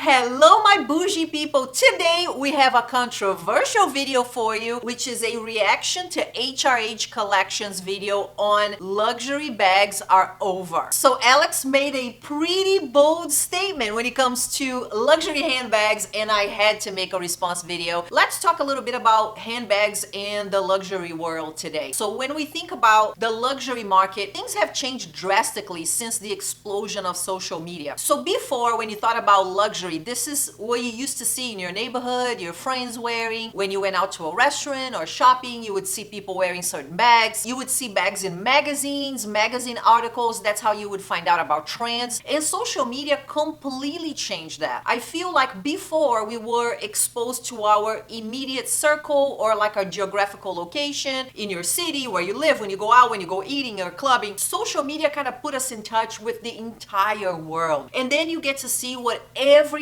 Hello my bougie people. Today we have a controversial video for you, which is a reaction to HRH collections video on luxury bags are over. So Alex made a pretty bold statement when it comes to luxury handbags, and I had to make a response video. Let's talk a little bit about handbags and the luxury world today. So when we think about the luxury market, things have changed drastically since the explosion of social media. So before, when you thought about luxury, this is what you used to see in your neighborhood, your friends wearing. When you went out to a restaurant or shopping, you would see people wearing certain bags. You would see bags in magazines, magazine articles. That's how you would find out about trends. And social media completely changed that. I feel like before we were exposed to our immediate circle or like a geographical location in your city where you live, when you go out, when you go eating or clubbing. Social media kind of put us in touch with the entire world. And then you get to see what everybody's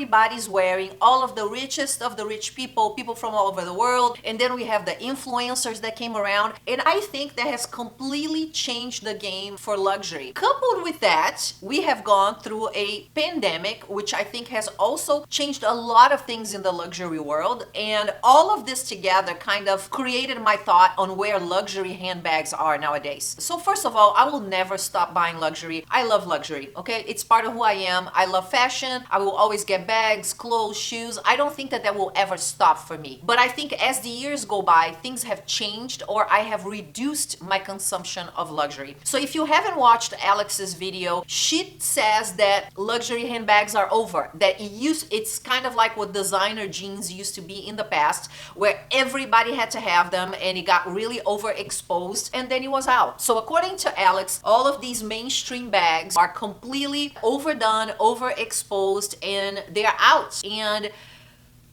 wearing, all of the richest of the rich people, people from all over the world. And then we have the influencers that came around. And I think that has completely changed the game for luxury. Coupled with that, we have gone through a pandemic, which I think has also changed a lot of things in the luxury world. And all of this together kind of created my thought on where luxury handbags are nowadays. So first of all, I will never stop buying luxury. I love luxury, okay? It's part of who I am. I love fashion. I will always get bags, clothes, shoes. I don't think that that will ever stop for me. But I think as the years go by, things have changed, or I have reduced my consumption of luxury. So if you haven't watched Alex's video, she says that luxury handbags are over. That it's kind of like what designer jeans used to be in the past, where everybody had to have them and it got really overexposed and then it was out. So according to Alex, all of these mainstream bags are completely overdone, overexposed, and they're out. And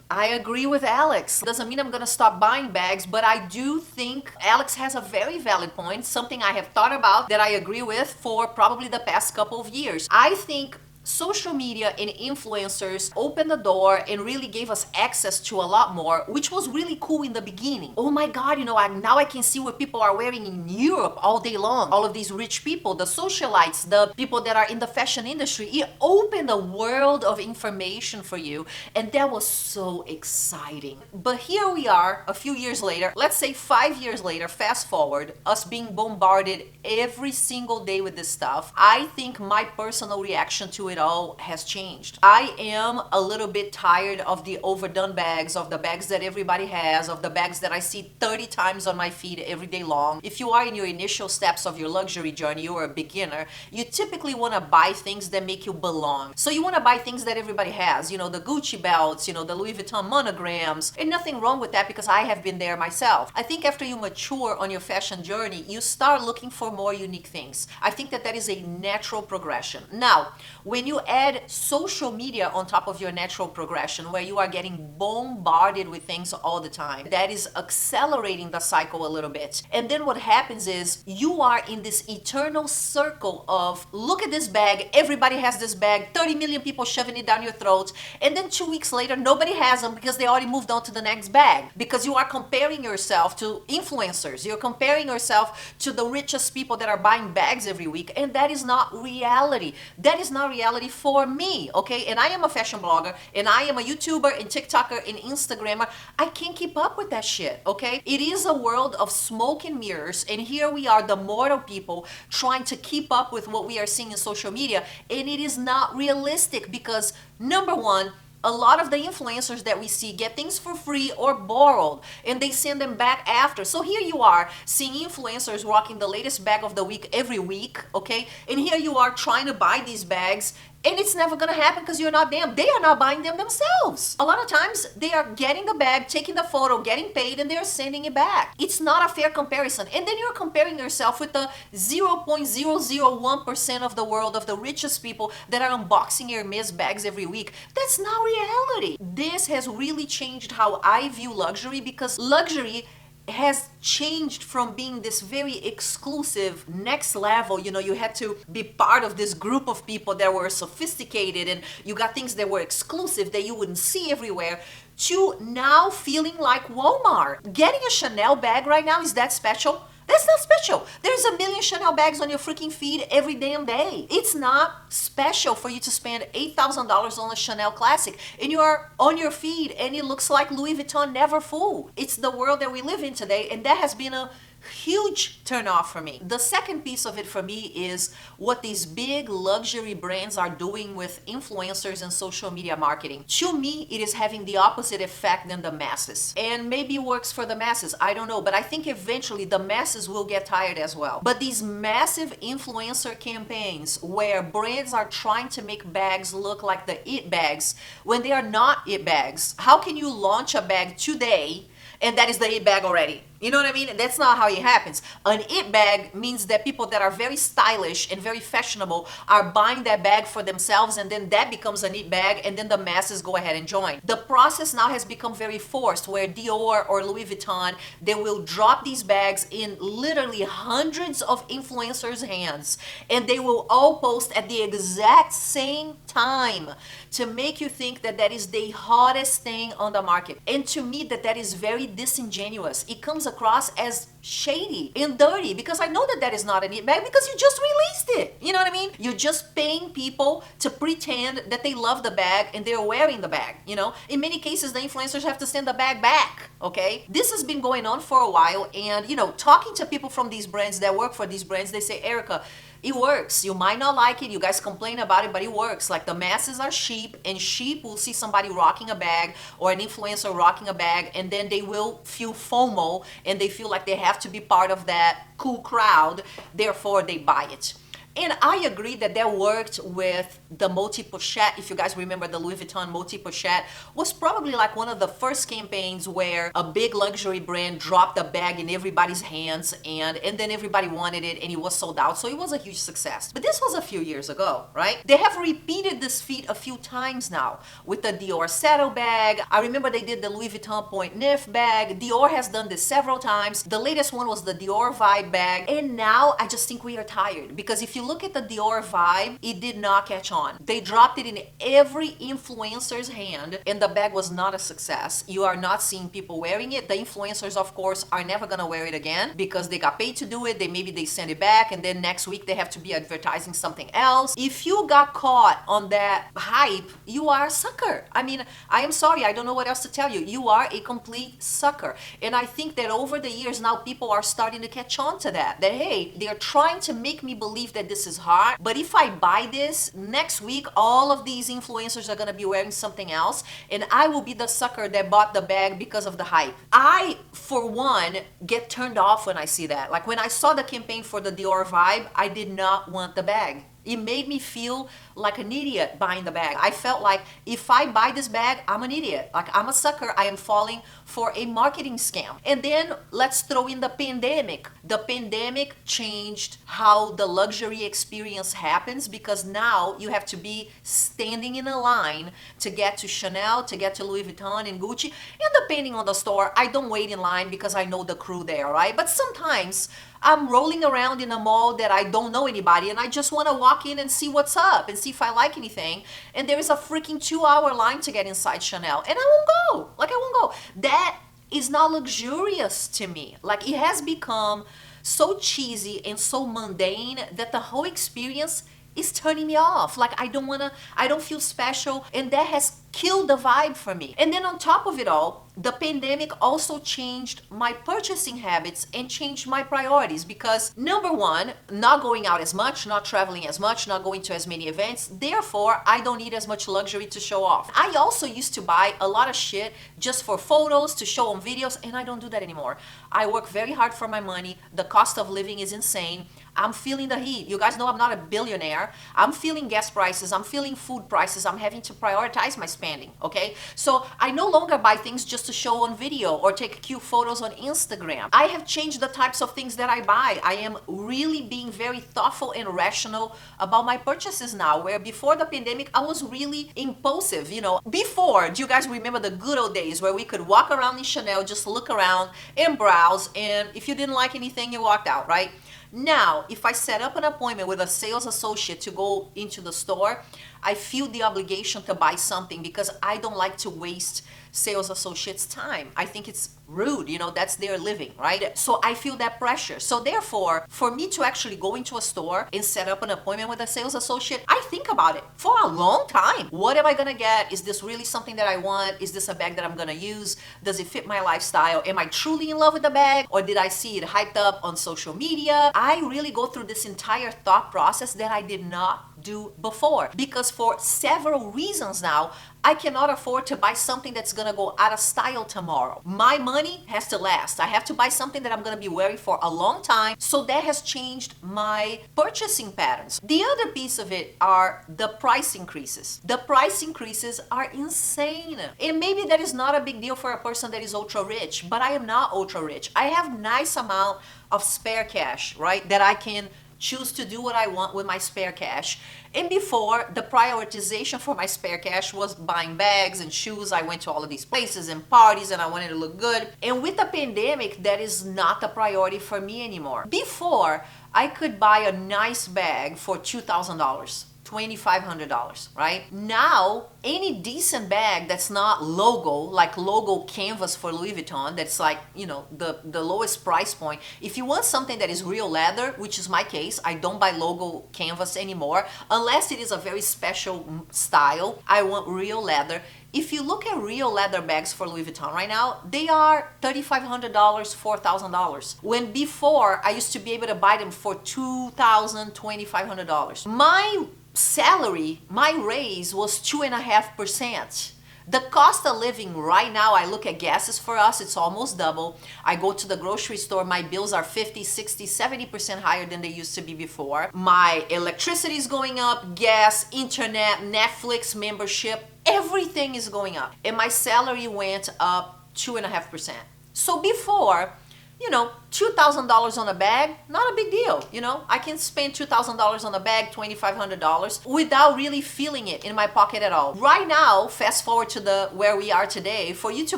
I agree with Alex. Doesn't mean I'm gonna stop buying bags, but I do think Alex has a very valid point, something I have thought about that I agree with for probably the past couple of years. I think social media and influencers opened the door and really gave us access to a lot more, which was really cool in the beginning. Oh my God, now I can see what people are wearing in Europe all day long. All of these rich people, the socialites, the people that are in the fashion industry. It opened a world of information for you, and that was so exciting. But here we are a few years later, let's say 5 years later, fast forward, us being bombarded every single day with this stuff. I think my personal reaction to it all has changed. I am a little bit tired of the overdone bags, of the bags that everybody has, of the bags that I see 30 times on my feed every day long. If you are in your initial steps of your luxury journey, you're a beginner, you typically want to buy things that make you belong. So you want to buy things that everybody has, the Gucci belts, the Louis Vuitton monograms, and nothing wrong with that because I have been there myself. I think after you mature on your fashion journey, you start looking for more unique things. I think that that is a natural progression. Now, when you add social media on top of your natural progression, where you are getting bombarded with things all the time, that is accelerating the cycle a little bit. And then what happens is you are in this eternal circle of, look at this bag, everybody has this bag, 30 million people shoving it down your throat, and then 2 weeks later nobody has them because they already moved on to the next bag. Because you are comparing yourself to influencers, you're comparing yourself to the richest people that are buying bags every week, and that is not reality. That is not reality for me, okay? And I am a fashion blogger, and I am a YouTuber and TikToker and Instagrammer. I can't keep up with that shit, okay? It is a world of smoke and mirrors, and here we are, the mortal people, trying to keep up with what we are seeing in social media, and it is not realistic because, number one, a lot of the influencers that we see get things for free or borrowed, and they send them back after. So here you are seeing influencers rocking the latest bag of the week every week, okay? And here you are trying to buy these bags, and it's never gonna happen because you're not them. They are not buying them themselves. A lot of times they are getting the bag, taking the photo, getting paid, and they're sending it back. It's not a fair comparison. And then you're comparing yourself with the 0.001% of the world, of the richest people that are unboxing Hermes bags every week. That's not reality. This has really changed how I view luxury, because luxury has changed from being this very exclusive next level. You had to be part of this group of people that were sophisticated, and you got things that were exclusive that you wouldn't see everywhere, to now feeling like Walmart. Getting a Chanel bag right now, is that special? That's not special. There's a million Chanel bags on your freaking feed every damn day. It's not special for you to spend $8,000 on a Chanel classic and you are on your feed and it looks like Louis Vuitton never fooled. It's the world that we live in today, and that has been a huge turn off for me. The second piece of it for me is what these big luxury brands are doing with influencers and social media marketing. To me, it is having the opposite effect than the masses. And maybe it works for the masses, I don't know, but I think eventually the masses will get tired as well. But these massive influencer campaigns where brands are trying to make bags look like the it bags when they are not it bags. How can you launch a bag today and that is the it bag already? You know what I mean? That's not how it happens. An it bag means that people that are very stylish and very fashionable are buying that bag for themselves, and then that becomes an it bag, and then the masses go ahead and join. The process now has become very forced, where Dior or Louis Vuitton, they will drop these bags in literally hundreds of influencers' hands, and they will all post at the exact same time to make you think that that is the hottest thing on the market. And to me, that is very disingenuous. It comes across as shady and dirty, because I know that that is not an it bag because you just released it. You know what I mean? You're just paying people to pretend that they love the bag and they're wearing the bag. You know, in many cases, the influencers have to send the bag back. Okay, this has been going on for a while, and you know, talking to people from these brands that work for these brands, they say, Erica, it works. You might not like it. You guys complain about it, but it works. Like, the masses are sheep, and sheep will see somebody rocking a bag or an influencer rocking a bag, and then they will feel FOMO, and they feel like they have to be part of that cool crowd. Therefore, they buy it. And I agree that that worked with the multi-pochette. If you guys remember, the Louis Vuitton multi-pochette was probably like one of the first campaigns where a big luxury brand dropped a bag in everybody's hands, and then everybody wanted it and it was sold out. So it was a huge success. But this was a few years ago, right? They have repeated this feat a few times now with the Dior Saddle bag. I remember they did the Louis Vuitton Point Neuf bag. Dior has done this several times. The latest one was the Dior Vibe bag. And now I just think we are tired, because if you look at the Dior Vibe, it did not catch on. They dropped it in every influencer's hand and the bag was not a success. You are not seeing people wearing it. The influencers, of course, are never gonna wear it again because they got paid to do it. Maybe they send it back, and then next week they have to be advertising something else. If you got caught on that hype, you are a sucker. I mean, I am sorry, I don't know what else to tell you. You are a complete sucker. And I think that over the years now, people are starting to catch on to that hey, they're trying to make me believe that this is hot, but if I buy this, next week all of these influencers are gonna be wearing something else, and I will be the sucker that bought the bag because of the hype. I, for one, get turned off when I see that. Like, when I saw the campaign for the Dior Vibe, I did not want the bag. It made me feel like an idiot buying the bag. I felt like if I buy this bag, I'm an idiot. Like, I'm a sucker. I am falling for a marketing scam. And then let's throw in the pandemic. The pandemic changed how the luxury experience happens, because now you have to be standing in a line to get to Chanel, to get to Louis Vuitton and Gucci. And depending on the store, I don't wait in line because I know the crew there, right? But sometimes I'm rolling around in a mall that I don't know anybody, and I just want to walk in and see what's up and see if I like anything. And there is a freaking 2-hour line to get inside Chanel, and I won't go. Like, I won't go. That is not luxurious to me. Like, it has become so cheesy and so mundane that the whole experience is turning me off. Like, I don't feel special, and that has killed the vibe for me. And then on top of it all, the pandemic also changed my purchasing habits and changed my priorities, because number one, not going out as much, not traveling as much, not going to as many events. Therefore, I don't need as much luxury to show off. I also used to buy a lot of shit just for photos, to show on videos, and I don't do that anymore. I work very hard for my money. The cost of living is insane. I'm feeling the heat. You guys know I'm not a billionaire. I'm feeling gas prices. I'm feeling food prices. I'm having to prioritize my spending, okay? So I no longer buy things just to show on video or take cute photos on Instagram. I have changed the types of things that I buy. I am really being very thoughtful and rational about my purchases now, where before the pandemic, I was really impulsive, you know. Before, do you guys remember the good old days where we could walk around in Chanel, just look around and browse, and if you didn't like anything, you walked out, right? Now, if I set up an appointment with a sales associate to go into the store, I feel the obligation to buy something because I don't like to waste sales associates' time. I think it's rude, you know, that's their living, right? So I feel that pressure. So therefore, for me to actually go into a store and set up an appointment with a sales associate, I think about it for a long time. What am I gonna get? Is this really something that I want? Is this a bag that I'm gonna use? Does it fit my lifestyle? Am I truly in love with the bag? Or did I see it hyped up on social media? I really go through this entire thought process that I did not do before, because for several reasons now, I cannot afford to buy something that's gonna go out of style tomorrow. My money has to last. I have to buy something that I'm gonna be wearing for a long time. So that has changed my purchasing patterns. The other piece of it are the price increases. The price increases are insane. And maybe that is not a big deal for a person that is ultra rich, but I am not ultra rich. I have nice amount of spare cash, right? That I can choose to do what I want with my spare cash. And before, the prioritization for my spare cash was buying bags and shoes. I went to all of these places and parties and I wanted to look good. And with the pandemic, that is not a priority for me anymore. Before, I could buy a nice bag for $2,000. $2,500, right? Now, any decent bag that's not logo, like logo canvas for Louis Vuitton, that's like, you know, the lowest price point. If you want something that is real leather, which is my case, I don't buy logo canvas anymore, unless it is a very special style. I want real leather. If you look at real leather bags for Louis Vuitton right now, they are $3,500, $4,000. When before, I used to be able to buy them for $2,000, $2,500. My salary, my raise was 2.5%. The cost of living right now, I look at gases for us, it's almost double. I go to the grocery store, my bills are 50, 60, 70% higher than they used to be before. My electricity is going up, gas, internet, Netflix membership, everything is going up. And my salary went up 2.5%. So before, you know, $2,000 on a bag, not a big deal. You know, I can spend $2,000 on a bag, $2,500 without really feeling it in my pocket at all. Right now, fast forward to where we are today, for you to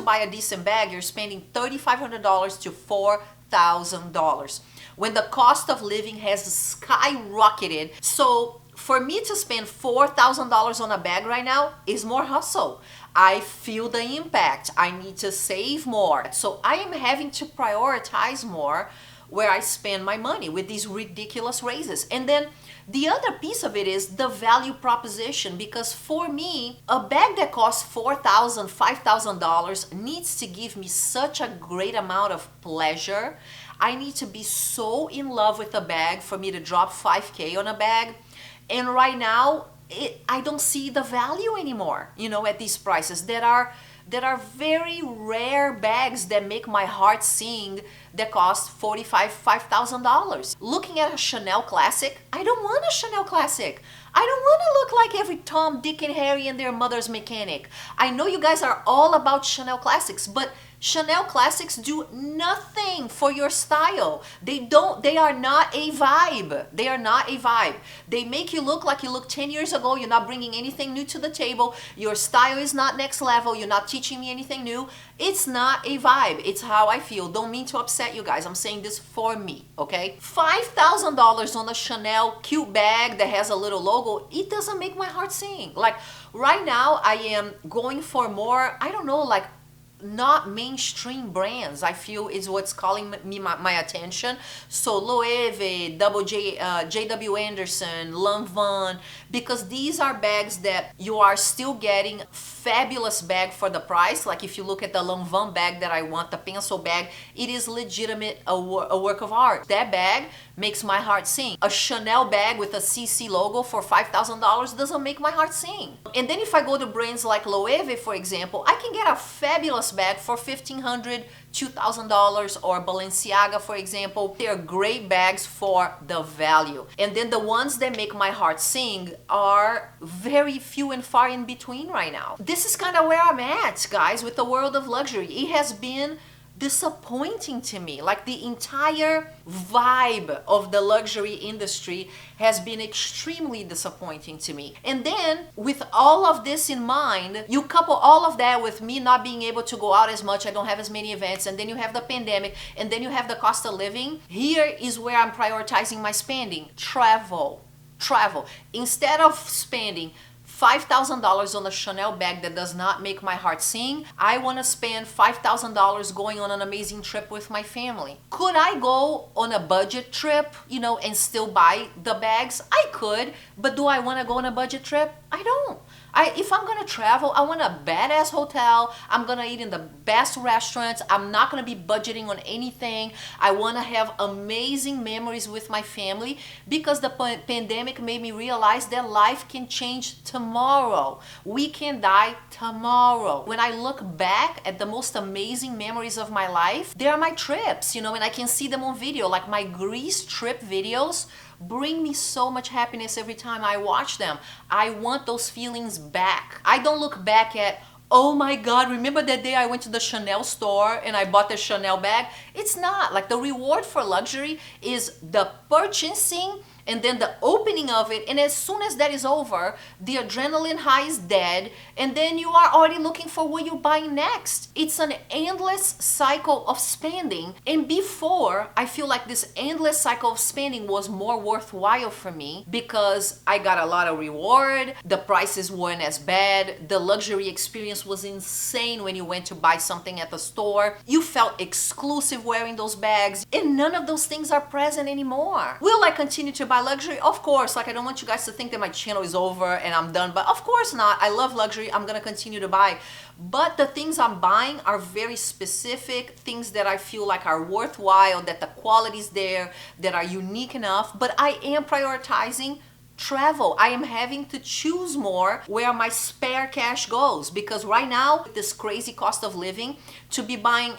buy a decent bag, you're spending $3,500 to $4,000 when the cost of living has skyrocketed. So for me to spend $4,000 on a bag right now is more hustle. I feel the impact. I need to save more. So I am having to prioritize more where I spend my money with these ridiculous raises. And then the other piece of it is the value proposition, because for me, a bag that costs $4,000, $5,000 needs to give me such a great amount of pleasure. I need to be so in love with a bag for me to drop $5K on a bag. And right now, I don't see the value anymore, you know, at these prices that are very rare bags that make my heart sing, that cost $5,000. Looking at a Chanel classic, I don't want a Chanel classic. I don't want to look like every Tom, Dick, and Harry and their mother's mechanic. I know you guys are all about Chanel classics, but Chanel classics do nothing for your style. They are not a vibe. They are not a vibe. They make you look like you looked 10 years ago. You're not bringing anything new to the table. Your style is not next level. You're not teaching me anything new. It's not a vibe. It's how I feel. Don't mean to upset you guys. I'm saying this for me, okay? $5,000 on a Chanel cute bag that has a little logo, it doesn't make my heart sing. Like right now, I am going for more, I don't know, like not mainstream brands, I feel is what's calling me my attention. So Loewe, JW Anderson, Lanvin, because these are bags that you are still getting fabulous bag for the price. Like if you look at the Lanvin bag that I want, the pencil bag, it is legitimate a work of art. That bag makes my heart sing. A Chanel bag with a CC logo for $5,000 doesn't make my heart sing. And then if I go to brands like Loewe, for example, I can get a fabulous bag for $1,500, $2,000, or Balenciaga, for example. They're great bags for the value. And then the ones that make my heart sing are very few and far in between right now. This is kind of where I'm at, guys, with the world of luxury. It has been disappointing to me. Like the entire vibe of the luxury industry has been extremely disappointing to me. And then with all of this in mind, you couple all of that with me not being able to go out as much, I don't have as many events, and then you have the pandemic, and then you have the cost of living. Here is where I'm prioritizing my spending. Travel. Instead of spending $5,000 on a Chanel bag that does not make my heart sing, I want to spend $5,000 going on an amazing trip with my family. Could I go on a budget trip, and still buy the bags? I could, but do I want to go on a budget trip? I don't. If I'm gonna travel, I want a badass hotel. I'm gonna eat in the best restaurants. I'm not gonna be budgeting on anything. I wanna have amazing memories with my family, because the pandemic made me realize that life can change tomorrow. We can die tomorrow. When I look back at the most amazing memories of my life, they are my trips, and I can see them on video. Like my Greece trip videos bring me so much happiness every time I watch them. I want those feelings back. I don't look back at, oh my God, remember that day I went to the Chanel store and I bought the Chanel bag? It's not. Like the reward for luxury is the purchasing and then the opening of it, and as soon as that is over, the adrenaline high is dead, and then you are already looking for what you're buying next. It's an endless cycle of spending, and before, I feel like this endless cycle of spending was more worthwhile for me because I got a lot of reward, the prices weren't as bad, the luxury experience was insane when you went to buy something at the store, you felt exclusive wearing those bags, and none of those things are present anymore. Will I continue to buy luxury? Of course. Like, I don't want you guys to think that my channel is over and I'm done, but of course not. I love luxury. I'm gonna continue to buy, but the things I'm buying are very specific things that I feel like are worthwhile, that the quality's there, that are unique enough. But I am prioritizing travel. I am having to choose more where my spare cash goes, because right now, with this crazy cost of living, to be buying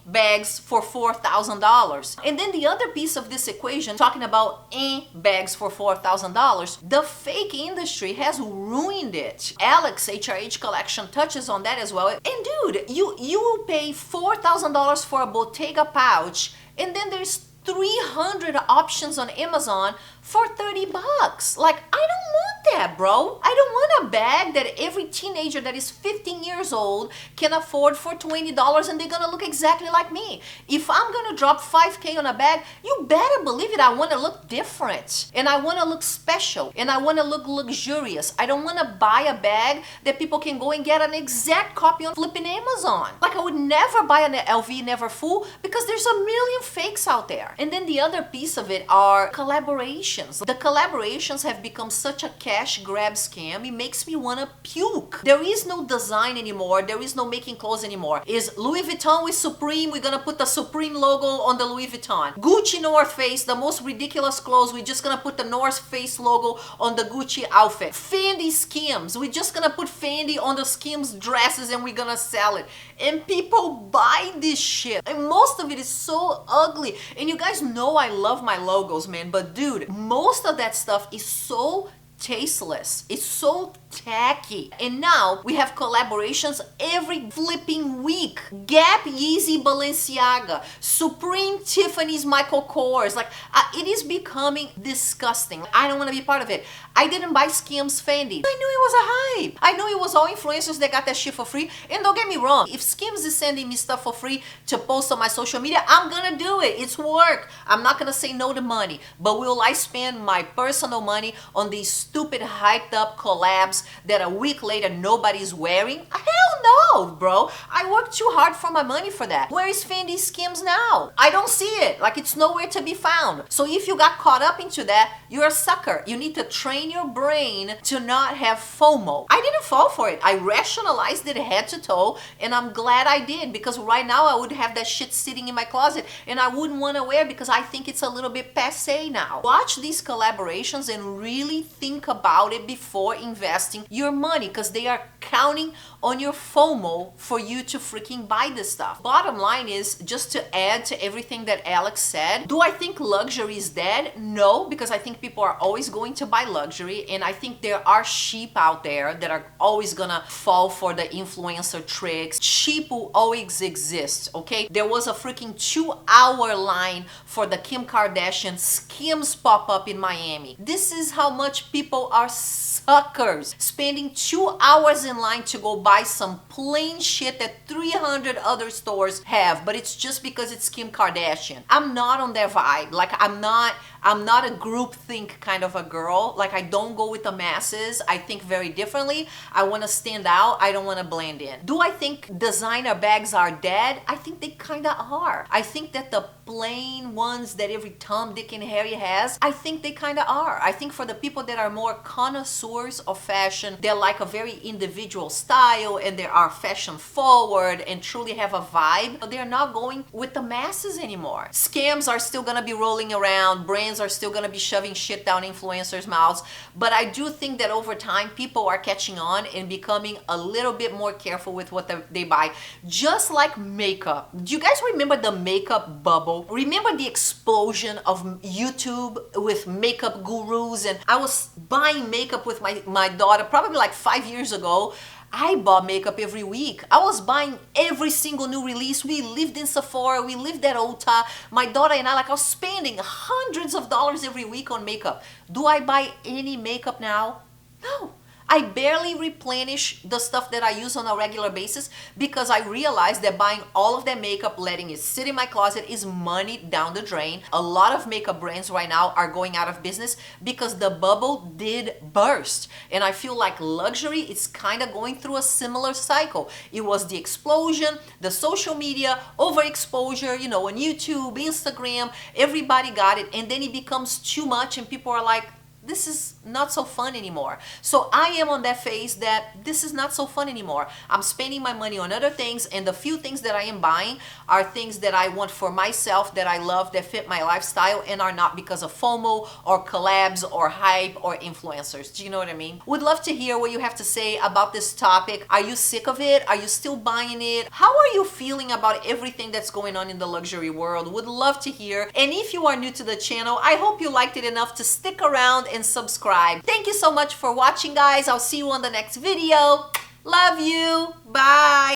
bags for $4,000. And then the other piece of this equation, talking about bags for $4,000, the fake industry has ruined it. Alex, HRH Collection, touches on that as well. And dude, you pay $4,000 for a Bottega pouch, and then there's 300 options on Amazon for 30 bucks. Like, I don't want that, bro. I don't want a bag that every teenager that is 15 years old can afford for $20 and they're gonna look exactly like me. If I'm gonna drop $5K on a bag, you better believe it, I wanna look different, and I wanna look special, and I wanna look luxurious. I don't wanna buy a bag that people can go and get an exact copy on flipping Amazon. Like, I would never buy an LV Never Full because there's a million fakes out there. And then the other piece of it are collaborations. The collaborations have become such a cash grab scam, it makes me want to puke. There is no design anymore, there is no making clothes anymore. Is Louis Vuitton with Supreme, we're gonna put the Supreme logo on the Louis Vuitton. Gucci North Face, the most ridiculous clothes, we're just gonna put the North Face logo on the Gucci outfit. Fendi Skims, we're just gonna put Fendi on the Skims dresses and we're gonna sell it. And people buy this shit. And most of it is so ugly. And you guys know I love my logos, man, but dude, most of that stuff is so tasteless. It's so tacky. And now we have collaborations every flipping week. Gap, Yeezy, Balenciaga, Supreme, Tiffany's, Michael Kors. Like, it is becoming disgusting. I don't want to be part of it. I didn't buy Skims Fendi. I knew it was a hype. I knew it was all influencers that got that shit for free. And don't get me wrong, if Skims is sending me stuff for free to post on my social media, I'm gonna do it. It's work. I'm not gonna say no to money. But will I spend my personal money on these stupid hyped up collabs that a week later nobody's wearing? Hell no, bro. I worked too hard for my money for that. Where is Fendi Skims now? I don't see it. Like, it's nowhere to be found. So if you got caught up into that, you're a sucker. You need to train your brain to not have FOMO. I didn't fall for it. I rationalized it head to toe, and I'm glad I did, because right now I would have that shit sitting in my closet and I wouldn't want to wear because I think it's a little bit passé now. Watch these collaborations and really think about it before investing your money, because they are counting on your FOMO. FOMO for you to freaking buy this stuff. Bottom line is, just to add to everything that Alex said, do I think luxury is dead? No, because I think people are always going to buy luxury, and I think there are sheep out there that are always gonna fall for the influencer tricks. Sheep will always exist, okay? There was a freaking 2-hour line for the Kim Kardashian Skims pop-up in Miami. This is how much people are suckers, spending 2 hours in line to go buy some plain shit that 300 other stores have, but it's just because it's Kim Kardashian. I'm not on their vibe. Like, I'm not a groupthink kind of a girl. Like, I don't go with the masses. I think very differently. I want to stand out. I don't want to blend in. Do I think designer bags are dead? I think they kind of are. I think that the plain ones that every Tom, Dick, and Harry has, I think they kind of are. I think for the people that are more connoisseurs of fashion, they're like a very individual style, and they are fashion forward and truly have a vibe, but they're not going with the masses anymore. Scams are still gonna be rolling around. Brands are still gonna be shoving shit down influencers' mouths, but I do think that over time people are catching on and becoming a little bit more careful with what they buy. Just like makeup. Do you guys remember the makeup bubble? Remember the explosion of YouTube with makeup gurus? And I was buying makeup with my daughter probably like 5 years ago. I bought makeup every week. I was buying every single new release. We lived in Sephora, we lived at Ulta. My daughter and I was spending hundreds of dollars every week on makeup. Do I buy any makeup now? No. I barely replenish the stuff that I use on a regular basis because I realized that buying all of that makeup, letting it sit in my closet, is money down the drain. A lot of makeup brands right now are going out of business because the bubble did burst. And I feel like luxury is kind of going through a similar cycle. It was the explosion, the social media, overexposure, you know, on YouTube, Instagram, everybody got it. And then it becomes too much and people are like, this is not so fun anymore. So I am on that phase that this is not so fun anymore. I'm spending my money on other things, and the few things that I am buying are things that I want for myself, that I love, that fit my lifestyle, and are not because of FOMO or collabs or hype or influencers. Do you know what I mean? Would love to hear what you have to say about this topic. Are you sick of it? Are you still buying it? How are you feeling about everything that's going on in the luxury world? Would love to hear. And if you are new to the channel, I hope you liked it enough to stick around and subscribe. Thank you so much for watching, guys. I'll see you on the next video. Love you. Bye.